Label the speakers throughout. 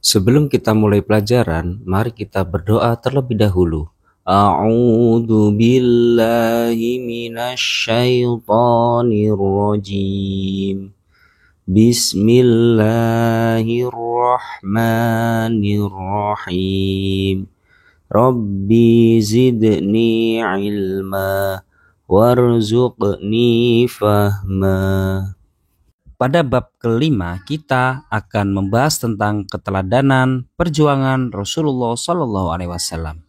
Speaker 1: Sebelum kita mulai pelajaran, mari kita berdoa terlebih dahulu. A'udzu billahi minasyaitonir rajim. Bismillahirrahmanirrahim. Rabbi zidni ilma warzuqni fahma. Pada bab kelima, kita akan membahas tentang keteladanan perjuangan Rasulullah SAW.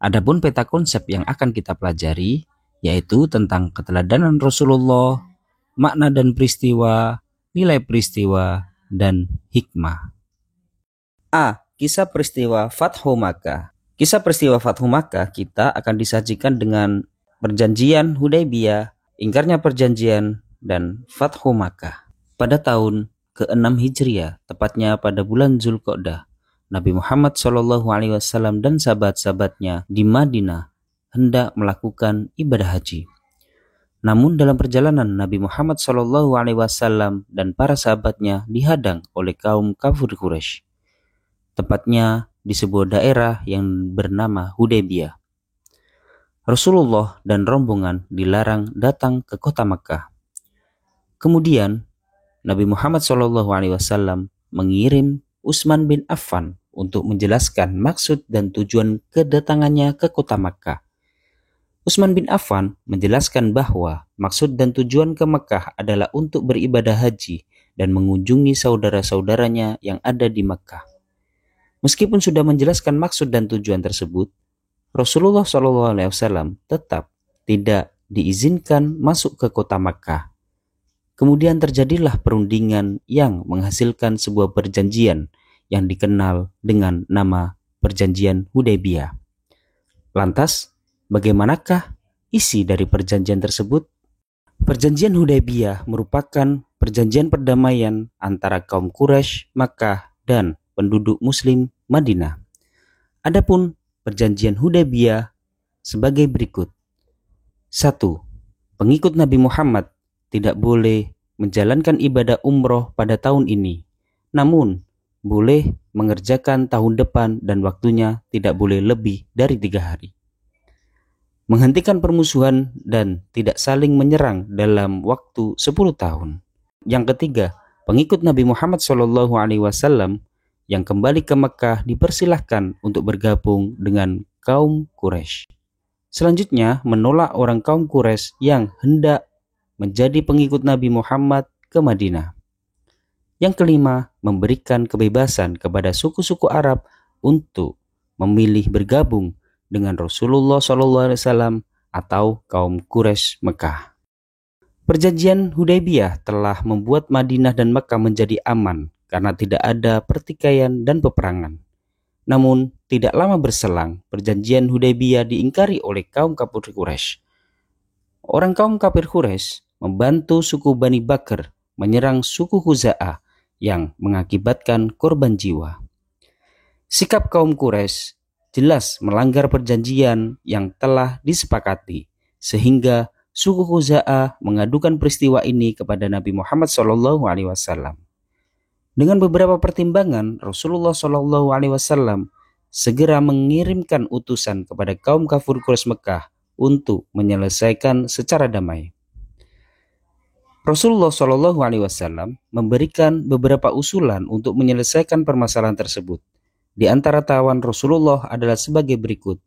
Speaker 1: Adapun peta konsep yang akan kita pelajari, yaitu tentang keteladanan Rasulullah, makna dan peristiwa, nilai peristiwa, dan hikmah. A. Kisah peristiwa Fathu Makkah. Kisah peristiwa Fathu Makkah kita akan disajikan dengan perjanjian Hudaybiyah, ingkarnya perjanjian, dan Fathu Makkah. Pada tahun ke-6 Hijriah, tepatnya pada bulan Zulqa'dah, Nabi Muhammad SAW dan sahabat-sahabatnya di Madinah hendak melakukan ibadah haji. Namun dalam perjalanan Nabi Muhammad SAW dan para sahabatnya dihadang oleh kaum kafir Quraisy, tepatnya di sebuah daerah yang bernama Hudaybiyah. Rasulullah dan rombongan dilarang datang ke kota Makkah. Kemudian Nabi Muhammad SAW mengirim Utsman bin Affan untuk menjelaskan maksud dan tujuan kedatangannya ke kota Makkah. Utsman bin Affan menjelaskan bahwa maksud dan tujuan ke Makkah adalah untuk beribadah haji dan mengunjungi saudara-saudaranya yang ada di Makkah. Meskipun sudah menjelaskan maksud dan tujuan tersebut, Rasulullah SAW tetap tidak diizinkan masuk ke kota Makkah. Kemudian terjadilah perundingan yang menghasilkan sebuah perjanjian yang dikenal dengan nama Perjanjian Hudaybiyah. Lantas, bagaimanakah isi dari perjanjian tersebut? Perjanjian Hudaybiyah merupakan perjanjian perdamaian antara kaum Quraisy, Makkah, dan penduduk Muslim Madinah. Adapun perjanjian Hudaybiyah sebagai berikut. 1. Pengikut Nabi Muhammad tidak boleh menjalankan ibadah umroh pada tahun ini, namun boleh mengerjakan tahun depan dan waktunya tidak boleh lebih dari 3 hari. Menghentikan permusuhan dan tidak saling menyerang dalam waktu 10 tahun. Yang ketiga, pengikut Nabi Muhammad SAW yang kembali ke Mekah dipersilahkan untuk bergabung dengan kaum Quraisy. Selanjutnya, menolak orang kaum Quraisy yang hendak menjadi pengikut Nabi Muhammad ke Madinah. Yang kelima, memberikan kebebasan kepada suku-suku Arab untuk memilih bergabung dengan Rasulullah SAW atau kaum Quraisy Mekah. Perjanjian Hudaybiyah telah membuat Madinah dan Mekah menjadi aman karena tidak ada pertikaian dan peperangan. Namun, tidak lama berselang, perjanjian Hudaybiyah diingkari oleh kaum kafir Quraisy. Orang kaum kafir Quraisy membantu suku Bani Bakr menyerang suku Khuza'ah yang mengakibatkan korban jiwa. Sikap kaum Quraisy jelas melanggar perjanjian yang telah disepakati, sehingga suku Khuza'ah mengadukan peristiwa ini kepada Nabi Muhammad SAW. Dengan beberapa pertimbangan, Rasulullah SAW segera mengirimkan utusan kepada kaum kafir Quraisy Mekah untuk menyelesaikan secara damai. Rasulullah SAW memberikan beberapa usulan untuk menyelesaikan permasalahan tersebut. Di antara tawaran Rasulullah adalah sebagai berikut.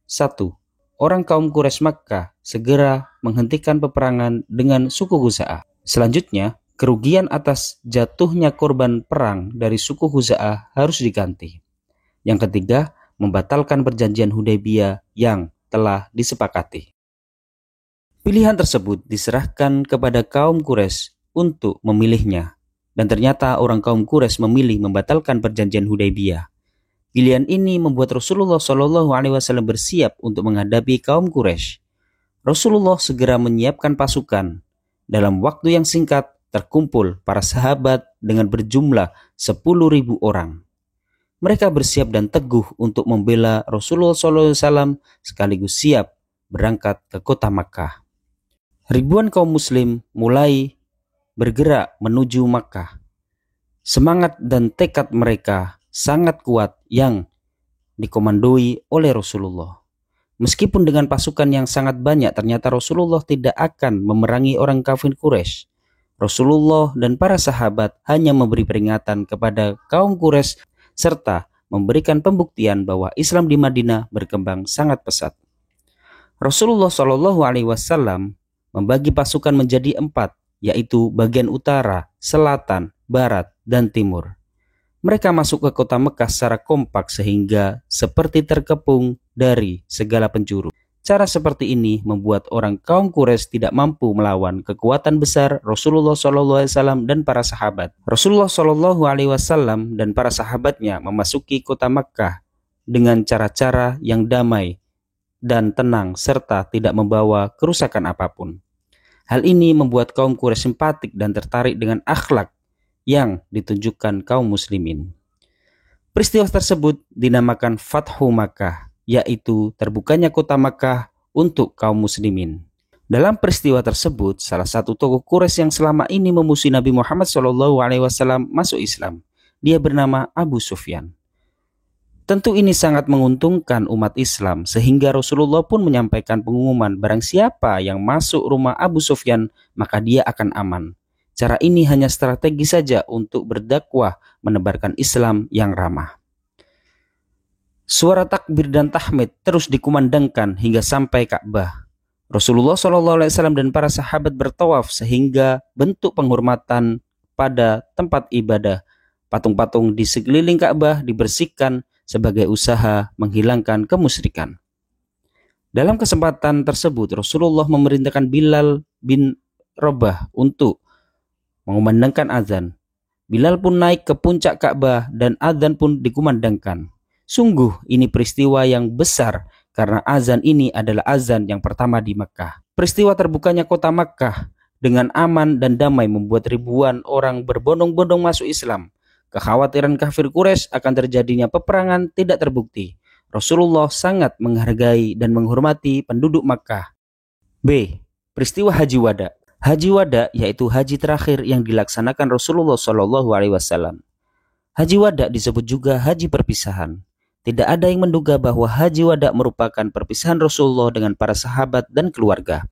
Speaker 1: 1. Orang kaum Quraisy Makkah segera menghentikan peperangan dengan suku Khuza'ah. Selanjutnya, kerugian atas jatuhnya korban perang dari suku Khuza'ah harus diganti. Yang ketiga, membatalkan perjanjian Hudaybiyah yang telah disepakati. Pilihan tersebut diserahkan kepada kaum Quraisy untuk memilihnya, dan ternyata orang kaum Quraisy memilih membatalkan perjanjian Hudaybiyah. Pilihan ini membuat Rasulullah SAW bersiap untuk menghadapi kaum Quraisy. Rasulullah segera menyiapkan pasukan. Dalam waktu yang singkat, terkumpul para sahabat dengan berjumlah 10.000 orang. Mereka bersiap dan teguh untuk membela Rasulullah SAW sekaligus siap berangkat ke kota Makkah. Ribuan kaum muslim mulai bergerak menuju Makkah. Semangat dan tekad mereka sangat kuat yang dikomandoi oleh Rasulullah. Meskipun dengan pasukan yang sangat banyak, ternyata Rasulullah tidak akan memerangi orang kafir Quraisy. Rasulullah dan para sahabat hanya memberi peringatan kepada kaum Quraisy serta memberikan pembuktian bahwa Islam di Madinah berkembang sangat pesat. Rasulullah Shallallahu Alaihi Wasallam membagi pasukan menjadi 4, yaitu bagian utara, selatan, barat, dan timur. Mereka masuk ke kota Mekah secara kompak sehingga seperti terkepung dari segala penjuru. Cara seperti ini membuat orang kaum Quraisy tidak mampu melawan kekuatan besar Rasulullah SAW dan para sahabat. Rasulullah SAW dan para sahabatnya memasuki kota Mekah dengan cara-cara yang damai dan tenang serta tidak membawa kerusakan apapun. Hal ini membuat kaum Quraisy simpatik dan tertarik dengan akhlak yang ditunjukkan kaum muslimin. Peristiwa tersebut dinamakan Fathu Makkah, yaitu terbukanya kota Makkah untuk kaum muslimin. Dalam peristiwa tersebut, salah satu tokoh Quraisy yang selama ini memusuhi Nabi Muhammad SAW masuk Islam. Dia bernama Abu Sufyan. Tentu ini sangat menguntungkan umat Islam, sehingga Rasulullah pun menyampaikan pengumuman barang siapa yang masuk rumah Abu Sufyan, maka dia akan aman. Cara ini hanya strategi saja untuk berdakwah menebarkan Islam yang ramah. Suara takbir dan tahmid terus dikumandangkan hingga sampai Ka'bah. Rasulullah SAW dan para sahabat bertawaf sehingga bentuk penghormatan pada tempat ibadah. Patung-patung di sekeliling Ka'bah dibersihkan sebagai usaha menghilangkan kemusyrikan. Dalam kesempatan tersebut, Rasulullah memerintahkan Bilal bin Rabah untuk mengumandangkan azan. Bilal pun naik ke puncak Ka'bah dan azan pun dikumandangkan. Sungguh ini peristiwa yang besar karena azan ini adalah azan yang pertama di Makkah. Peristiwa terbukanya kota Makkah dengan aman dan damai membuat ribuan orang berbondong-bondong masuk Islam. Kekhawatiran kafir Quraisy akan terjadinya peperangan tidak terbukti. Rasulullah sangat menghargai dan menghormati penduduk Makkah. B. Peristiwa Haji Wada. Haji Wada yaitu haji terakhir yang dilaksanakan Rasulullah SAW. Haji Wada disebut juga haji perpisahan. Tidak ada yang menduga bahwa Haji Wada merupakan perpisahan Rasulullah dengan para sahabat dan keluarga.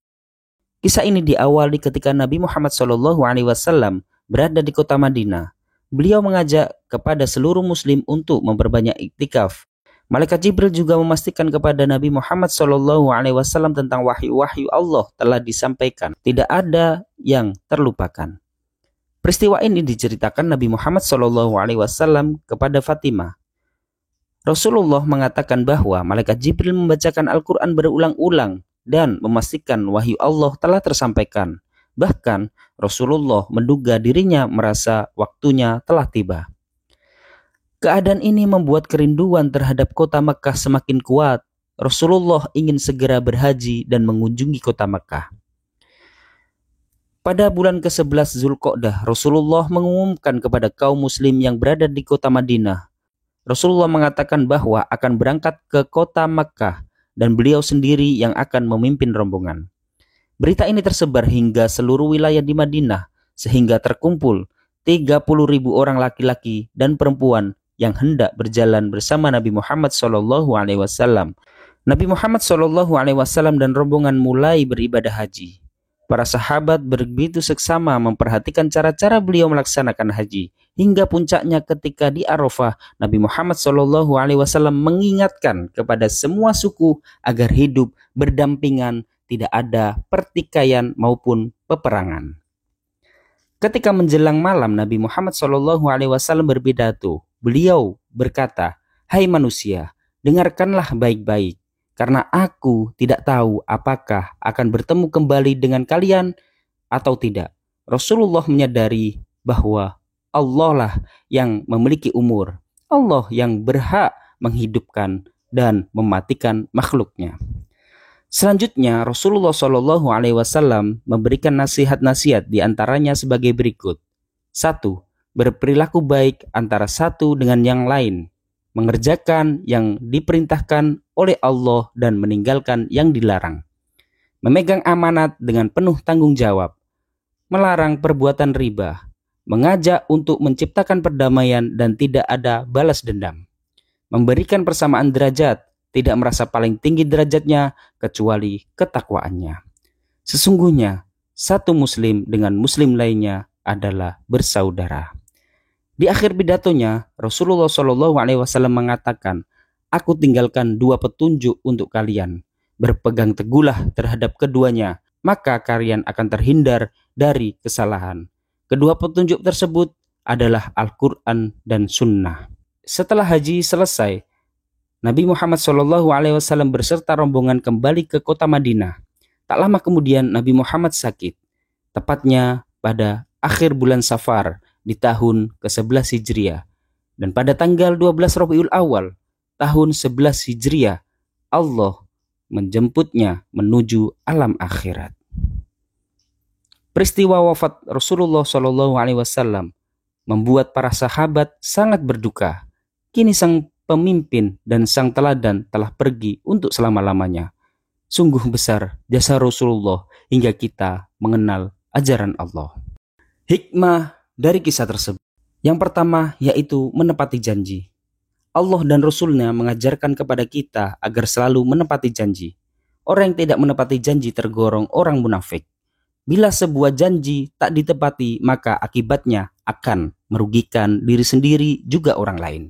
Speaker 1: Kisah ini diawali ketika Nabi Muhammad SAW berada di kota Madinah. Beliau mengajak kepada seluruh muslim untuk memperbanyak iktikaf. Malaikat Jibril juga memastikan kepada Nabi Muhammad SAW tentang wahyu-wahyu Allah telah disampaikan. Tidak ada yang terlupakan. Peristiwa ini diceritakan Nabi Muhammad SAW kepada Fatimah. Rasulullah mengatakan bahwa malaikat Jibril membacakan Al-Quran berulang-ulang dan memastikan wahyu Allah telah tersampaikan. Bahkan Rasulullah menduga dirinya merasa waktunya telah tiba. Keadaan ini membuat kerinduan terhadap kota Makkah semakin kuat. Rasulullah ingin segera berhaji dan mengunjungi kota Makkah. Pada bulan ke-11 Zulqa'dah, Rasulullah mengumumkan kepada kaum muslim yang berada di kota Madinah. Rasulullah mengatakan bahwa akan berangkat ke kota Makkah dan beliau sendiri yang akan memimpin rombongan. Berita ini tersebar hingga seluruh wilayah di Madinah sehingga terkumpul 30.000 orang laki-laki dan perempuan yang hendak berjalan bersama Nabi Muhammad SAW. Nabi Muhammad SAW dan rombongan mulai beribadah haji. Para sahabat begitu seksama memperhatikan cara-cara beliau melaksanakan haji. Hingga puncaknya ketika di Arafah, Nabi Muhammad SAW mengingatkan kepada semua suku agar hidup berdampingan, tidak ada pertikaian maupun peperangan. Ketika menjelang malam, Nabi Muhammad SAW berpidato. Beliau berkata, "Hai manusia, dengarkanlah baik-baik, karena aku tidak tahu apakah akan bertemu kembali dengan kalian atau tidak." Rasulullah menyadari bahwa Allah lah yang memiliki umur, Allah yang berhak menghidupkan dan mematikan makhluknya. Selanjutnya, Rasulullah SAW memberikan nasihat-nasihat diantaranya sebagai berikut. 1. Berperilaku baik antara satu dengan yang lain, mengerjakan yang diperintahkan oleh Allah dan meninggalkan yang dilarang. memegang amanat dengan penuh tanggung jawab, melarang perbuatan riba, mengajak untuk menciptakan perdamaian dan tidak ada balas dendam, memberikan persamaan derajat, tidak merasa paling tinggi derajatnya kecuali ketakwaannya. Sesungguhnya satu muslim dengan muslim lainnya adalah bersaudara. Di akhir pidatonya, Rasulullah SAW mengatakan, "Aku tinggalkan dua petunjuk untuk kalian. Berpegang teguhlah terhadap keduanya, maka kalian akan terhindar dari kesalahan." Kedua petunjuk tersebut adalah Al-Quran dan Sunnah. Setelah haji selesai, Nabi Muhammad SAW berserta rombongan kembali ke kota Madinah. Tak lama kemudian Nabi Muhammad sakit, tepatnya pada akhir bulan Safar di tahun ke-11 Hijriah. Dan pada tanggal 12 Rabiul Awal tahun 11 Hijriah, Allah menjemputnya menuju alam akhirat. Peristiwa wafat Rasulullah SAW membuat para sahabat sangat berduka. Kini sang pemimpin dan sang teladan telah pergi untuk selama-lamanya. Sungguh besar jasa Rasulullah hingga kita mengenal ajaran Allah. Hikmah dari kisah tersebut. Yang pertama yaitu menepati janji. Allah dan Rasulnya mengajarkan kepada kita agar selalu menepati janji. Orang yang tidak menepati janji tergolong orang munafik. Bila sebuah janji tak ditepati, maka akibatnya akan merugikan diri sendiri juga orang lain.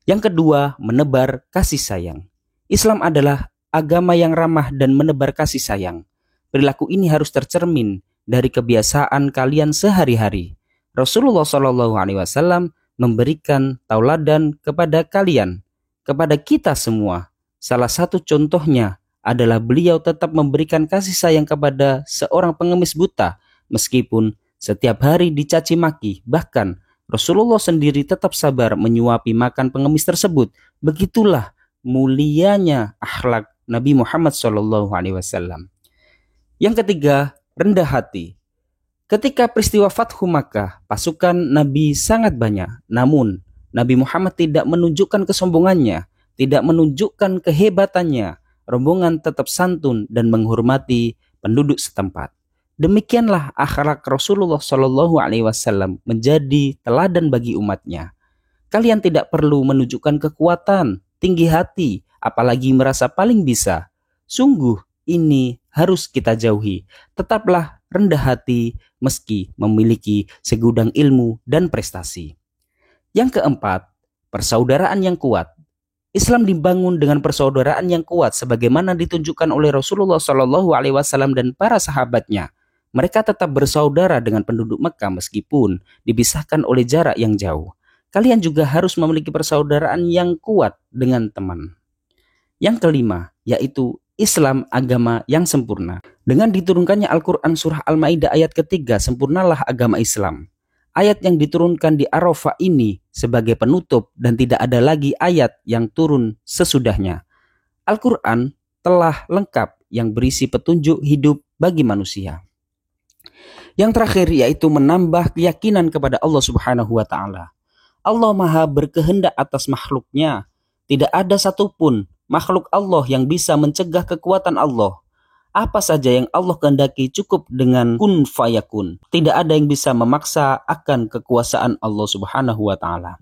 Speaker 1: Yang kedua, menebar kasih sayang. Islam adalah agama yang ramah dan menebar kasih sayang. Perilaku ini harus tercermin dari kebiasaan kalian sehari-hari. Rasulullah SAW memberikan tauladan kepada kalian, kepada kita semua. Salah satu contohnya adalah beliau tetap memberikan kasih sayang kepada seorang pengemis buta, meskipun setiap hari dicaci maki. Bahkan Rasulullah sendiri tetap sabar menyuapi makan pengemis tersebut. Begitulah mulianya akhlak Nabi Muhammad SAW. Yang ketiga, rendah hati. Ketika peristiwa Fathu Makkah, pasukan Nabi sangat banyak. Namun, Nabi Muhammad tidak menunjukkan kesombongannya, tidak menunjukkan kehebatannya. Rombongan tetap santun dan menghormati penduduk setempat. Demikianlah akhlak Rasulullah SAW menjadi teladan bagi umatnya. Kalian tidak perlu menunjukkan kekuatan, tinggi hati, apalagi merasa paling bisa. Sungguh ini harus kita jauhi. Tetaplah rendah hati meski memiliki segudang ilmu dan prestasi. Yang keempat, persaudaraan yang kuat. Islam dibangun dengan persaudaraan yang kuat sebagaimana ditunjukkan oleh Rasulullah SAW dan para sahabatnya. Mereka tetap bersaudara dengan penduduk Mekah meskipun dipisahkan oleh jarak yang jauh. Kalian juga harus memiliki persaudaraan yang kuat dengan teman. Yang kelima, yaitu Islam agama yang sempurna. Dengan diturunkannya Al-Quran surah Al-Ma'idah ayat ketiga, sempurnalah agama Islam. Ayat yang diturunkan di Arafah ini sebagai penutup dan tidak ada lagi ayat yang turun sesudahnya. Al-Quran telah lengkap yang berisi petunjuk hidup bagi manusia. Yang terakhir yaitu menambah keyakinan kepada Allah Subhanahu wa Ta'ala. Allah Maha berkehendak atas makhluknya. Tidak ada satupun makhluk Allah yang bisa mencegah kekuatan Allah. Apa saja yang Allah kehendaki cukup dengan kun fayakun. Tidak ada yang bisa memaksa akan kekuasaan Allah Subhanahu wa Ta'ala.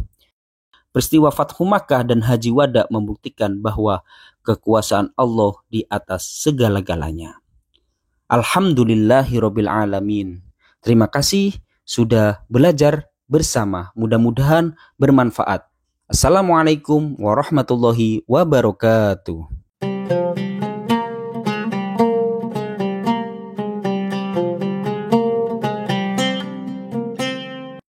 Speaker 1: Peristiwa Fathu Makkah dan Haji Wada membuktikan bahwa kekuasaan Allah di atas segala-galanya. Alhamdulillahirabbil alamin. Terima kasih sudah belajar bersama. Mudah-mudahan bermanfaat. Assalamualaikum warahmatullahi wabarakatuh.